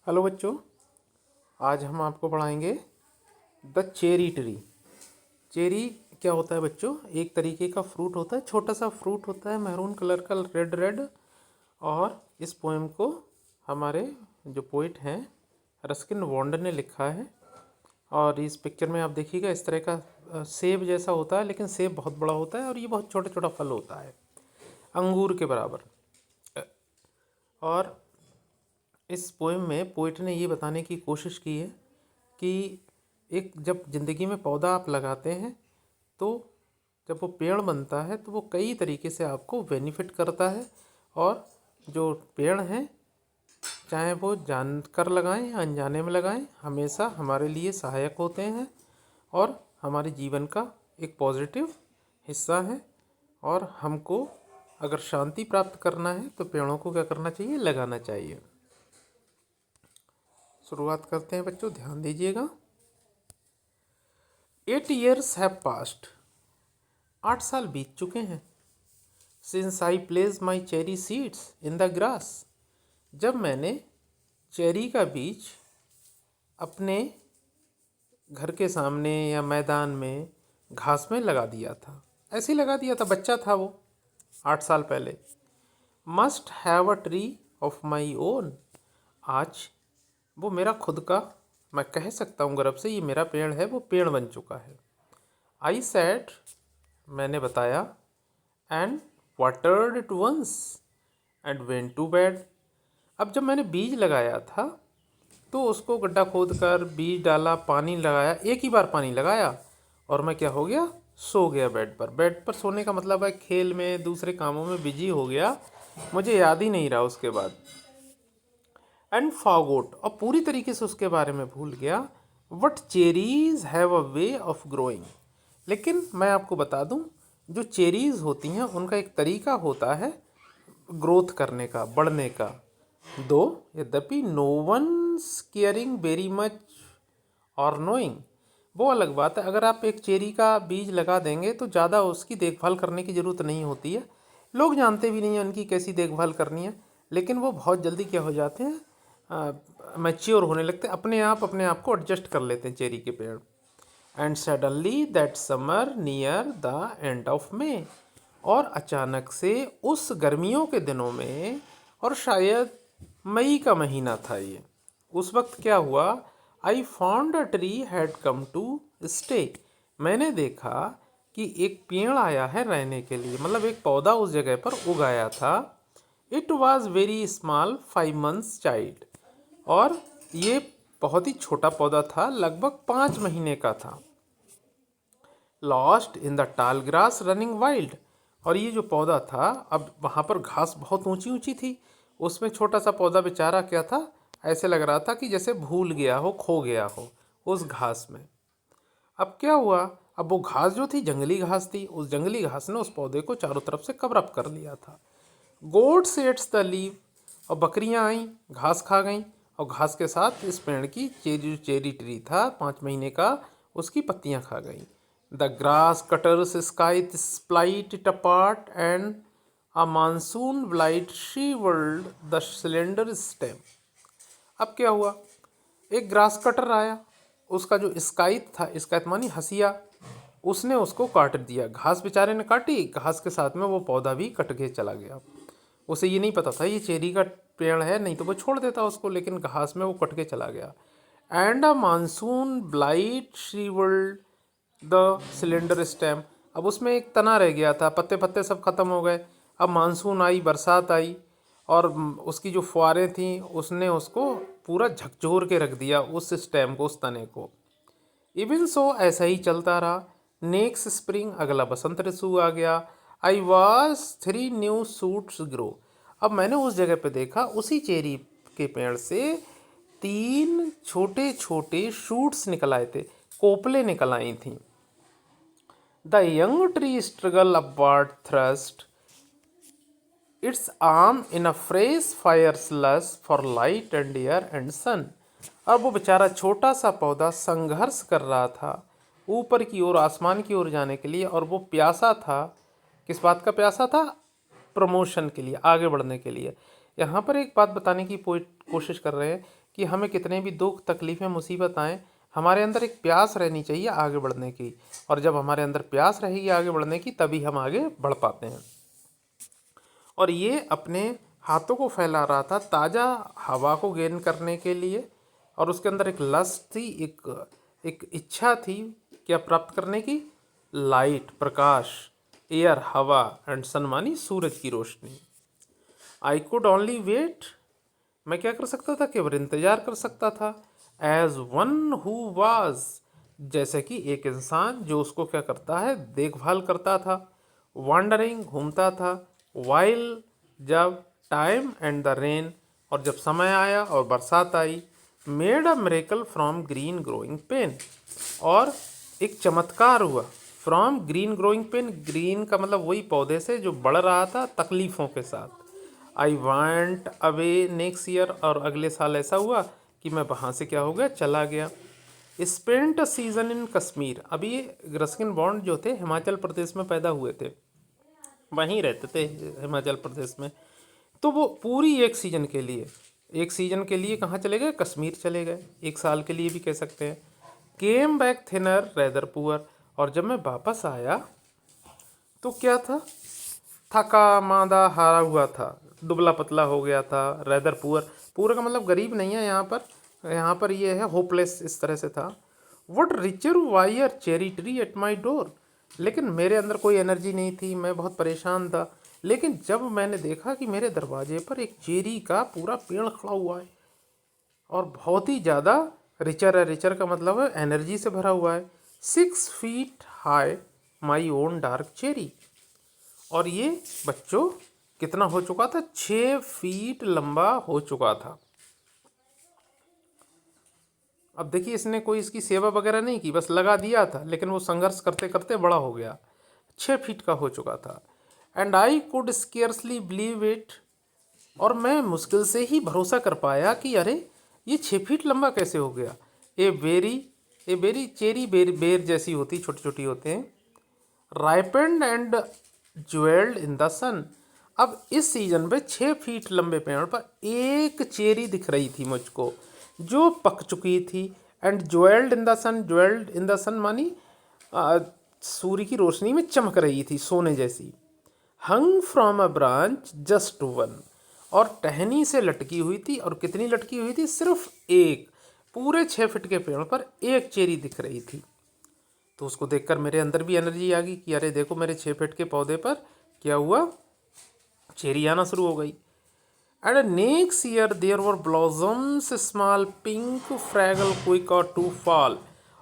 Hello बच्चों, आज हम आपको पढ़ाएंगे द चेरी ट्री। चेरी क्या होता है बच्चों? एक तरीके का फ्रूट होता है, छोटा सा फ्रूट होता है, मैरून कलर का, रेड रेड। और इस पोएम को हमारे जो पोइट हैं रस्किन बॉन्ड ने लिखा है। और इस पिक्चर में आप देखिएगा इस तरह का सेब जैसा होता है, लेकिन सेब बहुत बड़ा होता है और ये बहुत छोटा छोटा फल होता है, अंगूर के बराबर। और इस पोएम में पोइट ने ये बताने की कोशिश की है कि एक जब ज़िंदगी में पौधा आप लगाते हैं तो जब वो पेड़ बनता है तो वो कई तरीके से आपको बेनिफिट करता है। और जो पेड़ हैं, चाहे वो जानकर लगाएं या अनजाने में लगाएं, हमेशा हमारे लिए सहायक होते हैं और हमारे जीवन का एक पॉजिटिव हिस्सा है। और हमको अगर शांति प्राप्त करना है तो पेड़ों को क्या करना चाहिए? लगाना चाहिए। शुरुआत करते हैं बच्चों, ध्यान दीजिएगा। 8 years हैव पास्ड, 8 साल बीत चुके हैं। Since I place my cherry seeds in the grass, जब मैंने चेरी का बीज अपने घर के सामने या मैदान में घास में लगा दिया था। ऐसे ही लगा दिया था, बच्चा था वो 8 साल पहले। Must have a tree of my own, आज वो मेरा खुद का, मैं कह सकता हूँ गर्व से, ये मेरा पेड़ है, वो पेड़ बन चुका है। आई सेड, मैंने बताया, and watered it once and went to bed. अब जब मैंने बीज लगाया था तो उसको गड्ढा खोद कर बीज डाला, पानी लगाया, एक ही बार पानी लगाया और मैं क्या हो गया? सो गया बेड पर। बेड पर सोने का मतलब है खेल में, दूसरे कामों में बिजी हो गया, मुझे याद ही नहीं रहा उसके बाद। एंड फॉरगॉट, और पूरी तरीके से उसके बारे में भूल गया। What cherries have a way of growing, लेकिन मैं आपको बता दूं, जो चेरीज होती हैं उनका एक तरीका होता है ग्रोथ करने का, बढ़ने का। दो यद्यपि no one's caring very much और नोइंग, वो अलग बात है। अगर आप एक चेरी का बीज लगा देंगे तो ज़्यादा उसकी देखभाल करने की ज़रूरत नहीं होती है, लोग जानते भी नहीं हैं उनकी कैसी देखभाल करनी है, लेकिन वो बहुत जल्दी क्या हो जाते हैं? मैच्योर होने लगते हैं, अपने आप को एडजस्ट कर लेते हैं चेरी के पेड़। And suddenly that summer near the end of May, और अचानक से उस गर्मियों के दिनों में, और शायद मई का महीना था ये, उस वक्त क्या हुआ? I found a tree had come to stay, मैंने देखा कि एक पेड़ आया है रहने के लिए, मतलब एक पौधा उस जगह पर उगाया था। It was very small 5 months child, और ये बहुत ही छोटा पौधा था, लगभग 5 महीने का था। लॉस्ट इन द टाल ग्रास रनिंग वाइल्ड, और ये जो पौधा था, अब वहाँ पर घास बहुत ऊंची ऊंची थी, उसमें छोटा सा पौधा बेचारा क्या था, ऐसे लग रहा था कि जैसे भूल गया हो, खो गया हो उस घास में। अब क्या हुआ? अब वो घास जो थी जंगली घास थी, उस जंगली घास ने उस पौधे को चारों तरफ से कवर अप कर लिया था। गोट्स एट्स द लीव, और बकरियां आईं, घास खा गईं, और घास के साथ इस पेड़ की चेरी ट्री था 5 महीने का, उसकी पत्तियां खा गईं। The grass cutters scythe split it apart and a monsoon blight shrivelled the slender stem. अब क्या हुआ? एक ग्रास कटर आया, उसका जो स्काइथ था, स्काइथ मानी हंसिया, उसने उसको काट दिया। घास बेचारे ने काटी, घास के साथ में वो पौधा भी कट के चला गया। उसे ये नहीं पता था ये चेरी का पेड़ है, नहीं तो वो छोड़ देता उसको, लेकिन घास में वो कट के चला गया। And a monsoon blight shrivelled the slender stem, अब उसमें एक तना रह गया था, पत्ते पत्ते सब खत्म हो गए। अब मानसून आई, बरसात आई, और उसकी जो फुहारें थीं उसने उसको पूरा झकझोर के रख दिया, उस स्टेम को, उस तने को। इवन सो, ऐसा ही चलता रहा। नेक्स्ट स्प्रिंग, अगला बसंत ऋतु आ गया। I was 3 new suits grow, अब मैंने उस जगह पे देखा, उसी चेरी के पेड़ से 3 छोटे छोटे शूट्स निकल आए थे, कोपले निकल आई थी। The young tree struggle upward thrust its arm in a fresh fire thirst for light and air and sun, अब वो बेचारा छोटा सा पौधा संघर्ष कर रहा था ऊपर की ओर, आसमान की ओर जाने के लिए, और वो प्यासा था। किस बात का प्यासा था? प्रमोशन के लिए, आगे बढ़ने के लिए। यहाँ पर एक बात बताने की कोशिश कर रहे हैं कि हमें कितने भी दुख तकलीफ़ें मुसीबत आएँ, हमारे अंदर एक प्यास रहनी चाहिए आगे बढ़ने की, और जब हमारे अंदर प्यास रहेगी आगे बढ़ने की तभी हम आगे बढ़ पाते हैं। और ये अपने हाथों को फैला रहा था ताज़ा हवा को गेन करने के लिए, और उसके अंदर एक लस्ट थी, एक इच्छा थी क्या प्राप्त करने की, लाइट प्रकाश, एयर हवा, एंड सन मानी सूरज की रोशनी। आई कुड ओनली वेट, मैं क्या कर सकता था, केवल इंतजार कर सकता था। एज वन हु वाज, जैसे कि एक इंसान जो उसको क्या करता है, देखभाल करता था। वॉन्डरिंग, घूमता था। वाइल, जब टाइम एंड द रेन, और जब समय आया और बरसात आई। Made a miracle from green growing pain, और एक चमत्कार हुआ from green growing pain. Green का मतलब वही पौधे से जो बढ़ रहा था तकलीफ़ों के साथ। I want away next year, और अगले साल ऐसा हुआ कि मैं वहाँ से क्या हो गया, चला गया। स्पेंट अ सीज़न इन कश्मीर, अभी रस्किन बॉन्ड जो थे हिमाचल प्रदेश में पैदा हुए थे, वहीं रहते थे हिमाचल प्रदेश में। तो वो पूरी एक सीज़न के लिए, एक सीज़न के लिए कहाँ चले गए, कश्मीर चले गए, एक साल के लिए भी कह सकते हैं। Came back thinner rather poor, और जब मैं वापस आया तो क्या था, थका मांदा हारा हुआ था, दुबला पतला हो गया था। रेदर पुअर, पुअर का मतलब गरीब नहीं है यहाँ पर, यहाँ पर ये है होपलेस, इस तरह से था। What richer were cherry tree at my door, लेकिन मेरे अंदर कोई एनर्जी नहीं थी, मैं बहुत परेशान था। लेकिन जब मैंने देखा कि मेरे दरवाजे पर एक चेरी का पूरा पेड़ खड़ा हुआ है, और बहुत ही ज़्यादा रिचर है, रिचर का मतलब है एनर्जी से भरा हुआ है। 6 feet high my own dark cherry, और ये बच्चों कितना हो चुका था, 6 फीट लंबा हो चुका था। अब देखिए, इसने कोई इसकी सेवा वगैरह नहीं की, बस लगा दिया था, लेकिन वो संघर्ष करते करते बड़ा हो गया, 6 फीट का हो चुका था। And I could scarcely believe it, और मैं मुश्किल से ही भरोसा कर पाया कि अरे ये 6 फीट लंबा कैसे हो गया। ए बेरी चेरी बेर बेर जैसी होती, छोटी छोटी होते हैं, ripened and jewelled in the sun. अब इस सीजन पे 6 फीट लंबे पेड़ पर एक चेरी दिख रही थी मुझको, जो पक चुकी थी। And jewelled in the sun, jewelled in the sun मानी सूर्य की रोशनी में चमक रही थी सोने जैसी। Hung from a branch just one, और टहनी से लटकी हुई थी, और कितनी लटकी हुई थी, सिर्फ एक, पूरे 6 फीट के पेड़ पर एक चेरी दिख रही थी। तो उसको देखकर मेरे अंदर भी एनर्जी आ गई कि अरे देखो मेरे 6 फीट के पौधे पर क्या हुआ, चेरी आना शुरू हो गई। And next year there were blossoms small pink fragile quick और टू फॉल,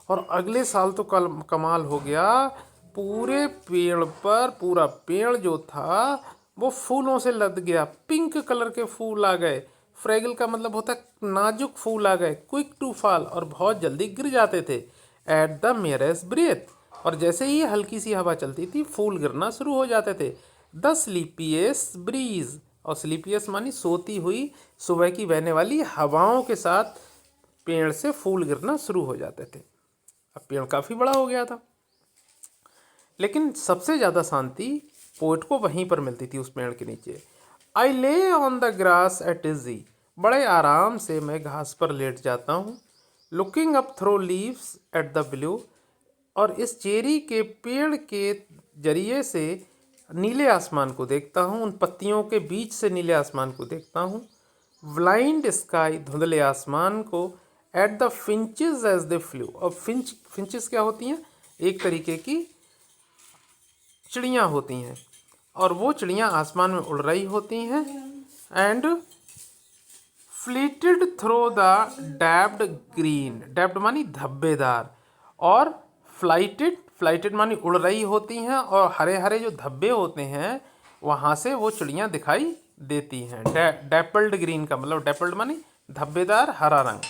और अगले साल तो कमाल हो गया, पूरे पेड़ पर, पूरा पेड़ जो था वो फूलों से लद गया, पिंक कलर के फूल आ गए। फ्रैगल का मतलब होता है नाजुक फूल आ गए, क्विक टू फॉल, और बहुत जल्दी गिर जाते थे। एट द मेरेस्ट ब्रेथ, और जैसे ही हल्की सी हवा चलती थी फूल गिरना शुरू हो जाते थे। द स्लीपियस ब्रीज, और स्लीपियस मानी सोती हुई सुबह की बहने वाली हवाओं के साथ पेड़ से फूल गिरना शुरू हो जाते थे। अब पेड़ काफ़ी बड़ा हो गया था, लेकिन सबसे ज़्यादा शांति पोएट को वहीं पर मिलती थी, उस पेड़ के नीचे। I lie on the grass at ease, बड़े आराम से मैं घास पर लेट जाता हूँ। Looking up through leaves at the blue, और इस चेरी के पेड़ के जरिए से नीले आसमान को देखता हूँ, उन पत्तियों के बीच से नीले आसमान को देखता हूँ। ब्लाइंड स्काई, धुंधले आसमान को। At the finches as they flew, और फिंचेस क्या होती हैं, एक तरीके की चिड़ियाँ होती हैं, और वो चिड़ियाँ आसमान में उड़ रही होती हैं। एंड फ्लीटेड थ्रो द डैब्ड ग्रीन, डैब्ड मानी धब्बेदार, और फ्लाइटेड, फ्लाइटेड मानी उड़ रही होती हैं, और हरे हरे जो धब्बे होते हैं वहाँ से वो चिड़ियाँ दिखाई देती हैं। डैपल्ड ग्रीन का मतलब, डैपल्ड मानी धब्बेदार हरा रंग।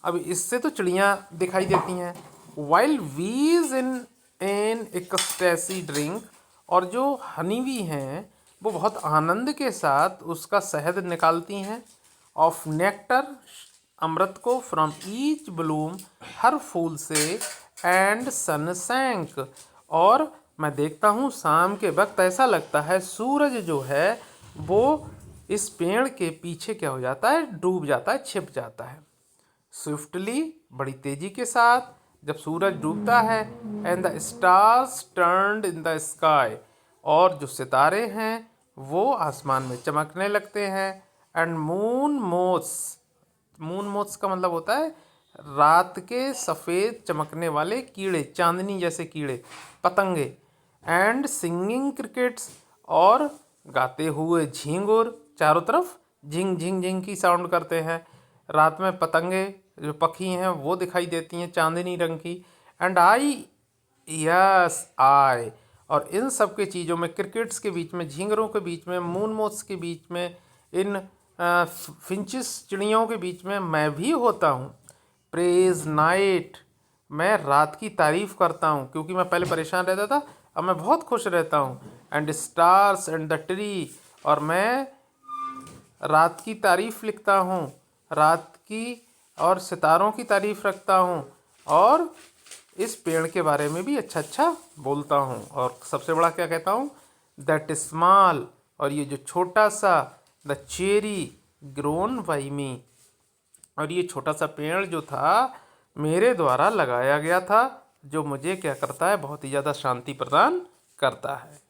अब इससे तो चिड़ियाँ दिखाई देती हैं। वाइल वीज इन एन एक्सटेसी ड्रिंक, और जो हनी बी हैं वो बहुत आनंद के साथ उसका शहद निकालती हैं। ऑफ नेक्टर, अमृत को। फ्रॉम ईच ब्लूम, हर फूल से। एंड सन सैंक, और मैं देखता हूँ शाम के वक्त ऐसा लगता है सूरज जो है वो इस पेड़ के पीछे क्या हो जाता है, डूब जाता है, छिप जाता है। स्विफ्टली, बड़ी तेजी के साथ, जब सूरज डूबता है, and the stars turned in the sky, और जो सितारे हैं वो आसमान में चमकने लगते हैं। एंड मून मोथ्स का मतलब होता है रात के सफ़ेद चमकने वाले कीड़े, चांदनी जैसे कीड़े, पतंगे। एंड सिंगिंग क्रिकेट्स, और गाते हुए झींगुर, चारों तरफ झिंग झिंग झिंग की साउंड करते हैं। रात में पतंगे जो पखी हैं वो दिखाई देती हैं चांदनी रंग की। एंड आई, और इन सब के चीज़ों में, क्रिकेट्स के बीच में, झींगरों के बीच में, मून मोथ्स के बीच में, इन फिंचिस चिड़ियों के बीच में मैं भी होता हूँ। प्रेज नाइट, मैं रात की तारीफ़ करता हूँ, क्योंकि मैं पहले परेशान रहता था, अब मैं बहुत खुश रहता हूँ। And stars and the tree, और मैं रात की तारीफ़ लिखता हूँ, रात की और सितारों की तारीफ़ रखता हूँ, और इस पेड़ के बारे में भी अच्छा अच्छा बोलता हूँ। और सबसे बड़ा क्या कहता हूँ, दैट स्मॉल, और ये जो छोटा सा, द चेरी ग्रोन बाई मी, और ये छोटा सा पेड़ जो था मेरे द्वारा लगाया गया था, जो मुझे क्या करता है, बहुत ही ज़्यादा शांति प्रदान करता है।